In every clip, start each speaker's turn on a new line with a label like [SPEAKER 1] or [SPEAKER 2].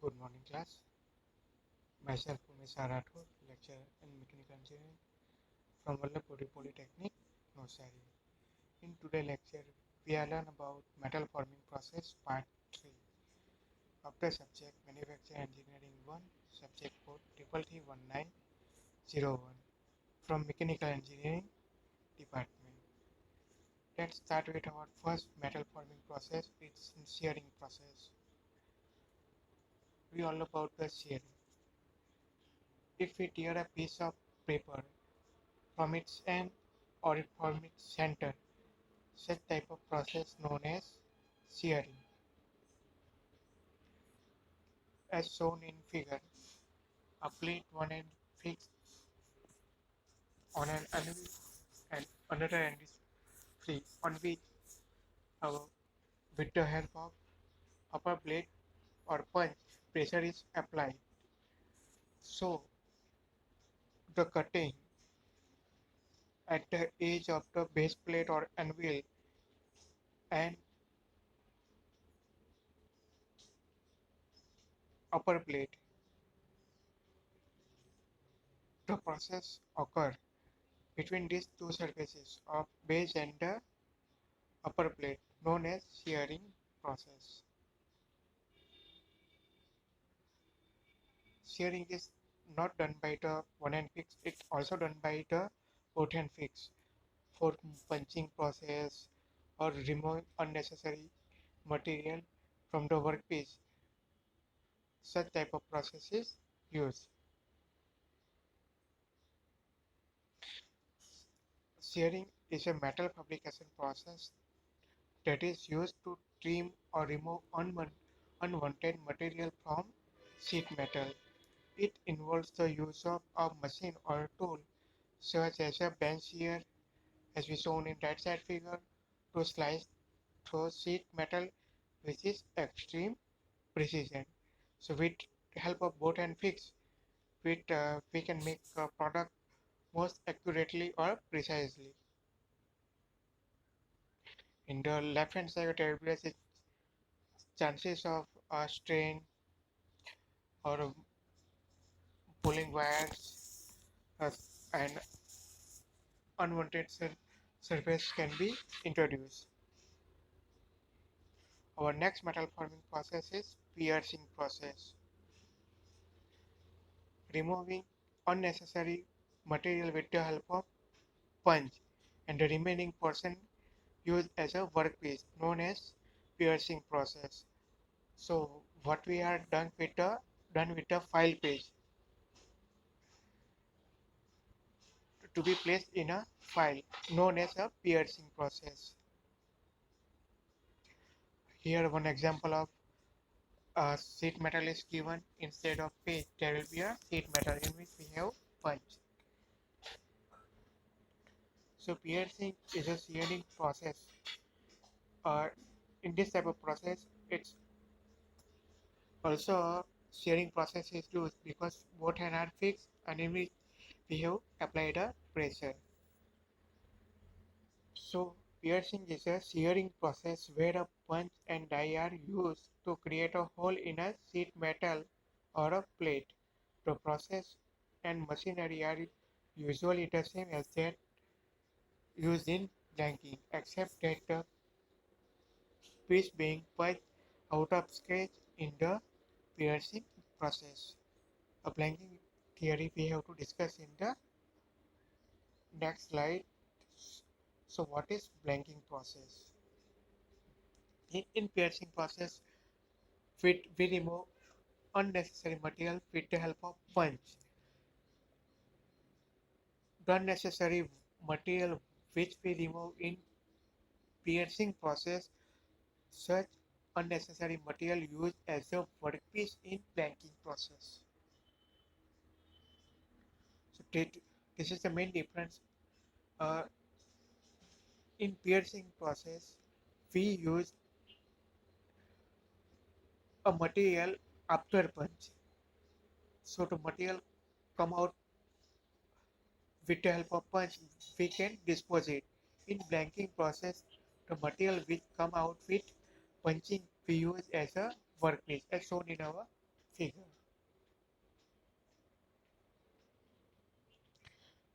[SPEAKER 1] Good morning, class. Myself, Umesh Rathod, lecturer in mechanical engineering from Vallabhpuri Polytechnic, Navsari. In today's lecture, we will learn about metal forming process part 3 of the subject Manufacturing Engineering 1, subject code 3331901 from Mechanical Engineering Department. Let's start with our first metal forming process. It's shearing process. We all know about the shearing. If we tear a piece of paper from its end or from its center, such type of process known as shearing. As shown in figure, a plate one end fixed on an anvil and another end is free, on which with the help of upper blade or punch pressure is applied. So the cutting at the edge of the base plate or anvil and upper plate, the process occur between these two surfaces of base and the upper plate, known as shearing process. Shearing is not done by the one hand fix, it's also done by the both hand fix for punching process or remove unnecessary material from the workpiece. Such type of process is used. Shearing is a metal fabrication process that is used to trim or remove unwanted material from sheet metal. It involves the use of a machine or tool such as a bench shear, as we shown in right side figure, to slice through sheet metal, which is extreme precision. So with help of both and fix, we can make a product most accurately or precisely. In the left hand side of the tabular, chances of strain or pulling wires uh, and unwanted surface can be introduced. Our next metal forming process is piercing process. Removing unnecessary material with the help of punch and the remaining portion used as a workpiece, known as piercing process. So what we are done with the file page to be placed in a file, known as a piercing process. Here one example of sheet metal is given. Instead of page there will be a sheet metal in which we have punch. So piercing is a shearing process. In this type of process, it's also a shearing process is used because both hands are fixed and in which we have applied a pressure. So piercing is a shearing process where a punch and die are used to create a hole in a sheet metal or a plate. The process and machinery are usually the same as that used in blanking, except that the piece being punched out of sketch in the piercing process. A blanking theory we have to discuss in the next slide. So what is blanking process? In piercing process, we remove unnecessary material with the help of punch. The unnecessary material which we remove in piercing process, such unnecessary material used as a workpiece in blanking process. So this is the main difference. Uh, in piercing process, we use a material after punch. So the material come out with the help of punch, we can dispose it. In blanking process, the material which come out with punching we use as a workpiece, as shown in our figure.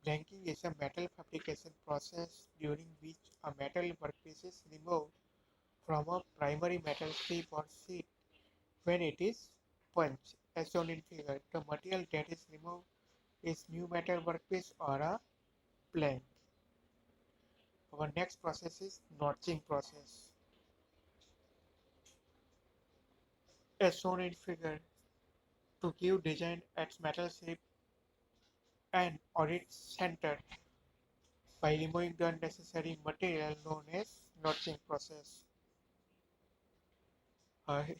[SPEAKER 1] Blanking is a metal fabrication process during which a metal workpiece is removed from a primary metal strip or sheet. When it is punched, as shown in figure, the material that is removed is new metal workpiece or a blank. Our next process is notching process. As shown in figure, to give design its metal shape and or its center by removing the unnecessary material known as notching process.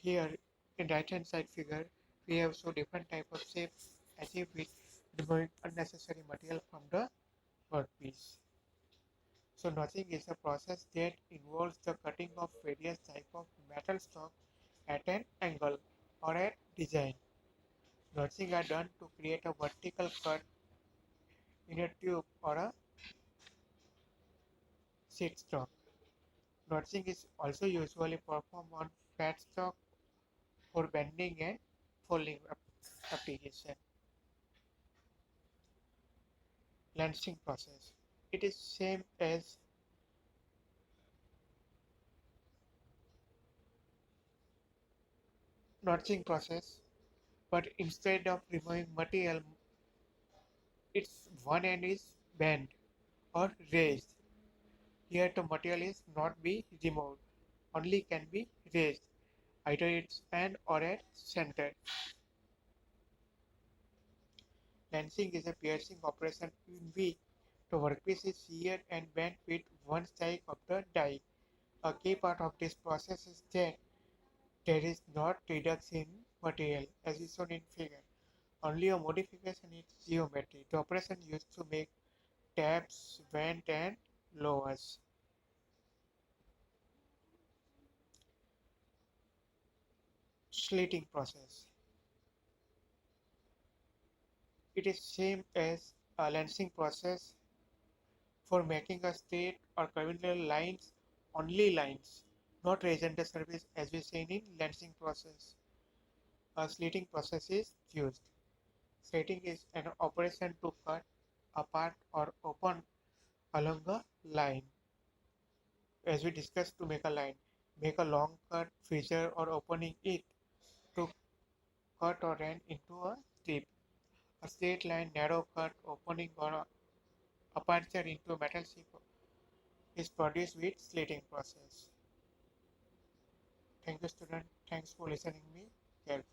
[SPEAKER 1] Here in right hand side figure, we have so different type of shapes achieved with removing unnecessary material from the workpiece. So notching is a process that involves the cutting of various type of metal stock at an angle or at design. Notching are done to create a vertical cut in a tube or a sheet stock. Notching is also usually performed on flat stock for bending and folding application. Lancing process. It is same as notching process, but instead of removing material, its one end is bent or raised. Here the material is not be removed, only can be raised, either its end or at center. Lancing is a piercing operation in which the workpiece is sheared and bent with one side of the die. A key part of this process is that there is not reduction in material, as is shown in figure. Only a modification in geometry. The operation used to make tabs, vent and lowers. Slitting process. It is same as a lancing process for making a straight or curvilinear lines, only lines, not horizontal surface as we seen in lancing process. A slitting process is used. Slitting is an operation to cut apart or open along a line. As we discussed, to make a line, make a long cut, fissure or opening it to cut or end into a strip. A straight line, narrow cut, opening or aperture into a metal strip is produced with slitting process. Thank you, student. Thanks for listening me carefully.